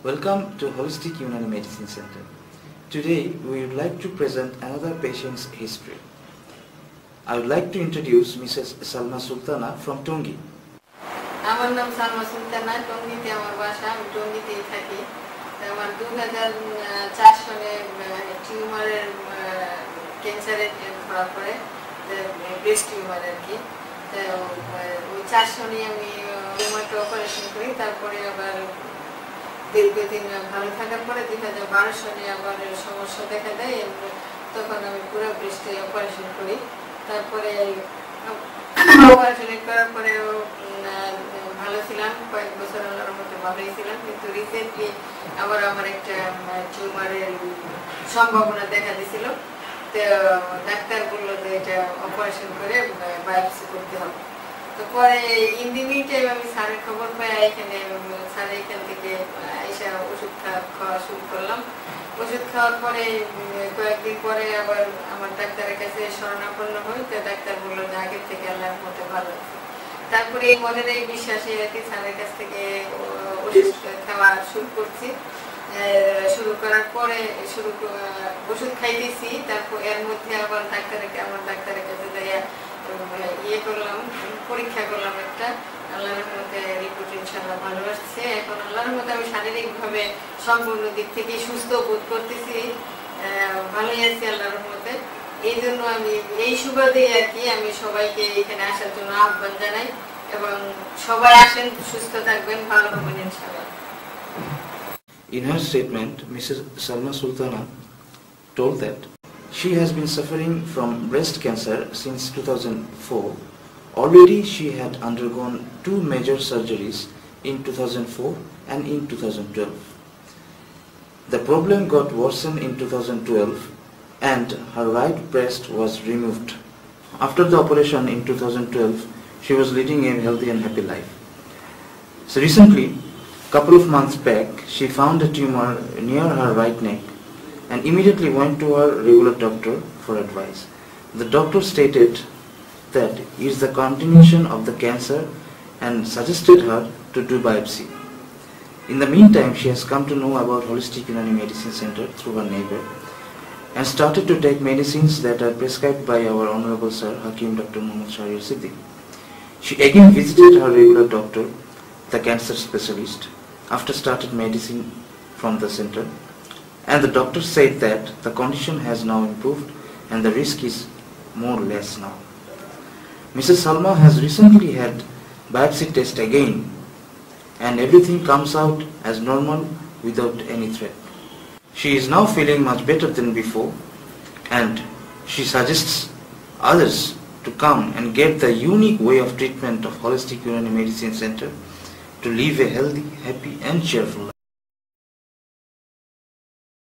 Welcome to Holistic Unani Medicine Center. Today we would like to present another patient's history. I would like to introduce Mrs. Salma Sultana from Tongi. আমার নাম সালমা সুলতানা, টঙ্গীতে আমার বাসা, আমি টঙ্গীতেই থাকি। আমার 2004 সালে টিউমারের ক্যান্সারের ধরা পড়ে, ব্রেস্ট টিউমার আর কি। ওই 4 সালে আমি টিউমারটা অপারেশন করি, তারপরে আবার দীর্ঘদিন ভালো থাকার পরে 2012 সালে আবার সমস্যা দেখা দেয়, তখন আমি পুরো ব্রেস্টে অপারেশন করি। তারপরে অপারেশন করার পরে ভালো ছিলাম, কয়েক বছর আল্লাহর মধ্যে ভালোই ছিলাম, কিন্তু রিসেন্টলি আবার আমার একটা টিউমারের সম্ভাবনা দেখা দিয়েছিল। তো ডাক্তার বললো যে এটা অপারেশন করে বায়োপসি করতে হবে। তো পরে ইন দি মিন টাইম আমি স্যারের খবর পাই, এখানে স্যার এখান থেকে এসে ওষুধ খাওয়া শুরু করলাম। ওষুধ খাওয়ার পরে কয়েকদিন পরে আবার আমার ডাক্তারের কাছে শরণাপন্ন হই। তো ডাক্তার বললো যে আগের থেকে আল্লাহর মধ্যে ভালো আছে। তারপরে এই মনের এই বিশ্বাসে আর কি স্যারের কাছ থেকে ওষুধ খাওয়া শুরু করছি। শুরু করার পরে ওষুধ খাইতেছি, তারপর এর মধ্যে আবার আমার ডাক্তারের কাছে করলাম, পরীক্ষা করলাম একটা। আল্লাহর মধ্যে রিপোর্ট ইনশাআল্লাহ ভালো আসছে। এখন আল্লাহর মধ্যে আমি শারীরিকভাবে সম্পূর্ণ দিক থেকে সুস্থ বোধ করতেছি, ভালোই আছি আল্লাহর মধ্যে। এই জন্য আমি এই সুবাদে আর কি আমি সবাইকে এখানে আসার জন্য আহ্বান জানাই, এবং সবাই আসেন, সুস্থ থাকবেন, ভালো হবেন ইনশাআল্লাহ। In her statement, Mrs. Salma Sultana told that she has been suffering from breast cancer since 2004. Already she had undergone 2 major surgeries in 2004 and in 2012. The problem got worsened in 2012 and her right breast was removed. After the operation in 2012, she was leading a healthy and happy life. So recently, couple of months back, she found a tumor near her right neck and immediately went to her regular doctor for advice. The doctor stated that it is the continuation of the cancer and suggested her to do biopsy. In the meantime, she has come to know about Holistic Unani Medicine Center through her neighbor and started to take medicines that are prescribed by our Honorable Sir Hakim Dr. Muhammad Shahriar Siddiq. She again visited her regular doctor, the cancer specialist, after started medicine from the center, and the doctor said that the condition has now improved and the risk is more or less now. Mrs. Salma has recently had biopsy test again and everything comes out as normal without any threat. She is now feeling much better than before, and she suggests others to come and get the unique way of treatment of Holistic Unani Medicine Center to live a healthy, happy and cheerful life.